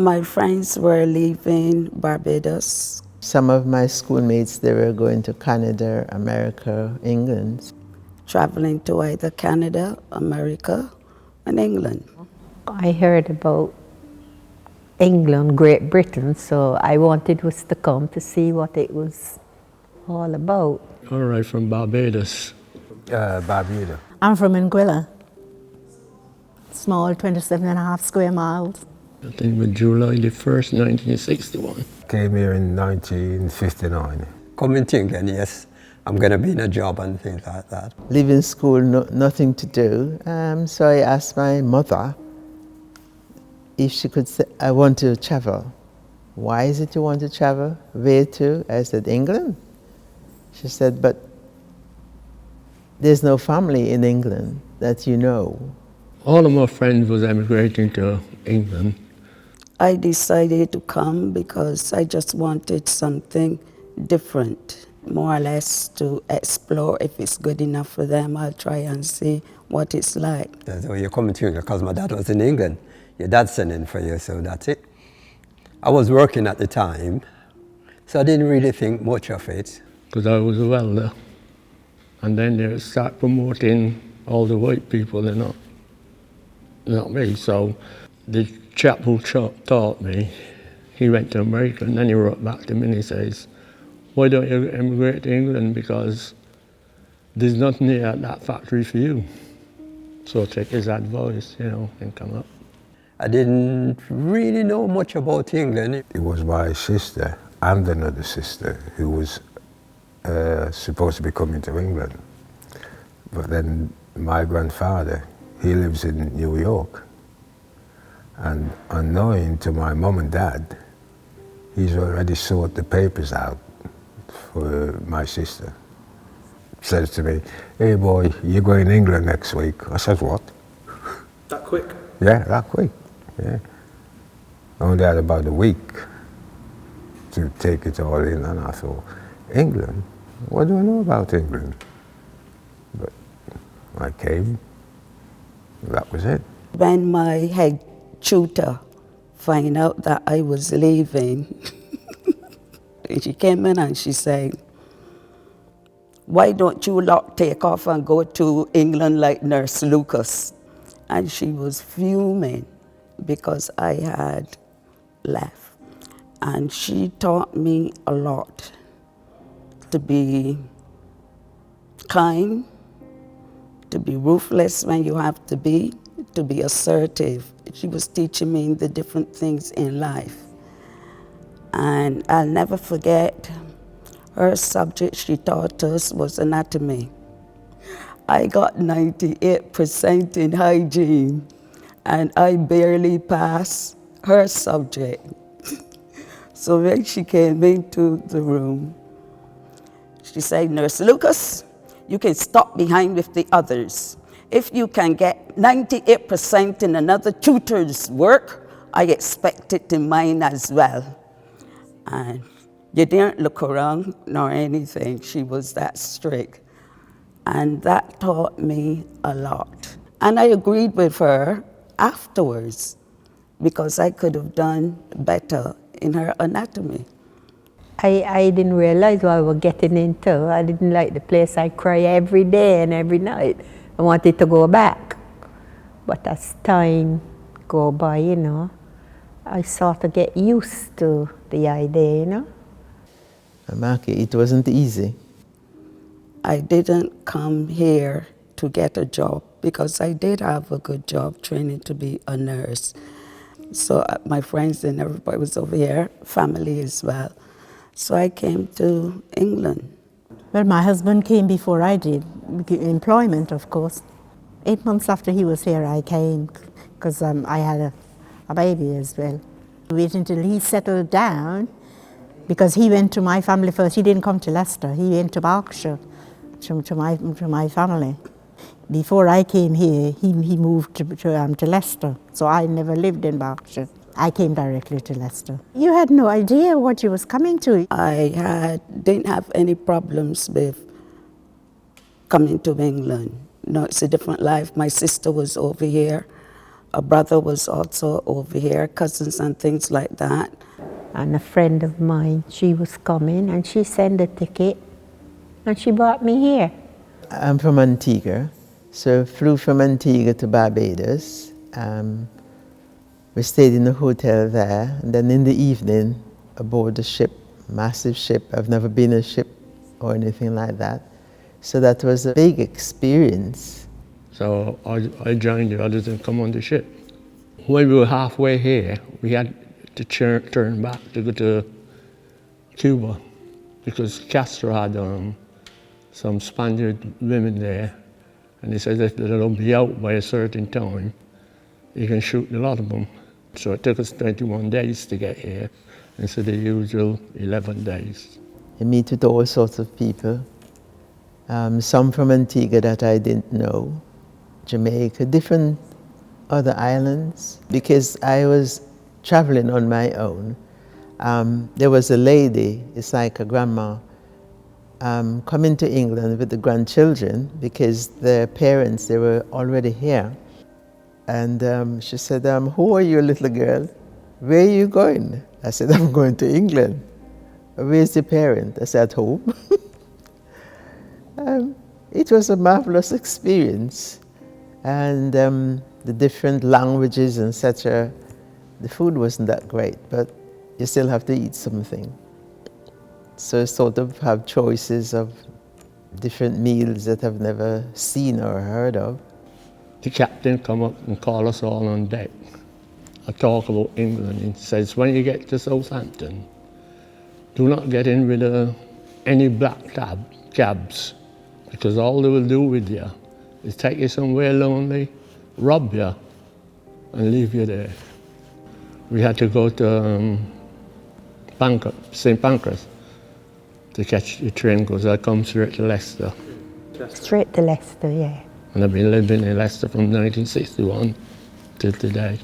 My friends were leaving Barbados. Some of my schoolmates, they were going to Canada, America, England. Traveling to either Canada, America, and England. I heard about England, Great Britain, so I wanted was to come to see what it was all about. All right, from Barbados. Barbuda. I'm from Anguilla. Small, 27.5 square miles. I think it was July the 1st, 1961. Came here in 1959. Coming to England, yes. I'm going to be in a job and things like that. Leaving school, nothing to do. So I asked my mother if she could say, I want to travel. Why is it you want to travel? Where to? I said, England. She said, but there's no family in England that you know. All of my friends was emigrating to England. I decided to come because I just wanted something different, more or less to explore. If it's good enough for them, I'll try and see what it's like. So you're coming to England because my dad was in England. Your dad's sending for you, so that's it. I was working at the time, so I didn't really think much of it. Because I was a welder. And then they start promoting all the white people, they're not me. So the chap who taught me, he went to America and then he wrote back to me and he says, why don't you emigrate to England, because there's nothing here at that factory for you. So take his advice, and come up. I didn't really know much about England. It was my sister and another sister who was supposed to be coming to England. But then my grandfather, he lives in New York. And unknowing to my mom and dad, he's already sorted the papers out for my sister. Says to me, hey boy, you're going to England next week. I said, what? That quick? Yeah, that quick, yeah. I only had about a week to take it all in, and I thought, England? What do I know about England? But I came, that was it. When my head tutor found out that I was leaving, she came in and she said, why don't you lot take off and go to England like Nurse Lucas? And she was fuming because I had left. And she taught me a lot, to be kind, to be ruthless when you have to be assertive. She was teaching me the different things in life. And I'll never forget, her subject she taught us was anatomy. I got 98% in hygiene, and I barely passed her subject. So when she came into the room, she said, Nurse Lucas, you can stop behind with the others. If you can get 98% in another tutor's work, I expect it in mine as well. And you didn't look around nor anything. She was that strict. And that taught me a lot. And I agreed with her afterwards because I could have done better in her anatomy. I didn't realize what I was getting into. I didn't like the place. I cry every day and every night. I wanted to go back. But as time go by, I sort of get used to the idea, Marky, it wasn't easy. I didn't come here to get a job because I did have a good job training to be a nurse. So my friends and everybody was over here, family as well. So I came to England. Well, my husband came before I did, employment, of course. 8 months after he was here, I came because I had a baby as well. Waiting until he settled down, because he went to my family first. He didn't come to Leicester. He went to Berkshire, to my family. Before I came here, he moved to Leicester. So I never lived in Berkshire. I came directly to Leicester. You had no idea what you was coming to. I didn't have any problems with coming to England. No, it's a different life. My sister was over here. a brother was also over here, cousins and things like that. And a friend of mine, she was coming and she sent a ticket and she brought me here. I'm from Antigua, so flew from Antigua to Barbados. We stayed in a hotel there, and then in the evening, aboard the ship, massive ship. I've never been a ship or anything like that. So that was a big experience. So I joined the others and come on the ship. When we were halfway here, we had to turn back to go to Cuba because Castro had some Spaniard women there, and he said if they don't be out by a certain time, he can shoot a lot of them. So it took us 21 days to get here instead of the usual 11 days. You meet with all sorts of people, some from Antigua that I didn't know, Jamaica, different other islands. Because I was traveling on my own, there was a lady, it's like a grandma, coming to England with the grandchildren because their parents, they were already here. And she said, who are you, little girl? Where are you going? I said, I'm going to England. Where's the parent? I said, at home. It was a marvelous experience. And the different languages and such, the food wasn't that great, but you still have to eat something. So sort of have choices of different meals that I've never seen or heard of. The captain come up and call us all on deck. I talk about England. He says, when you get to Southampton, do not get in with any black cabs, because all they will do with you is take you somewhere lonely, rob you, and leave you there. We had to go to St. Pancras to catch the train because I come straight to Leicester. Straight to Leicester, yeah. And I've been living in Leicester from 1961 till today.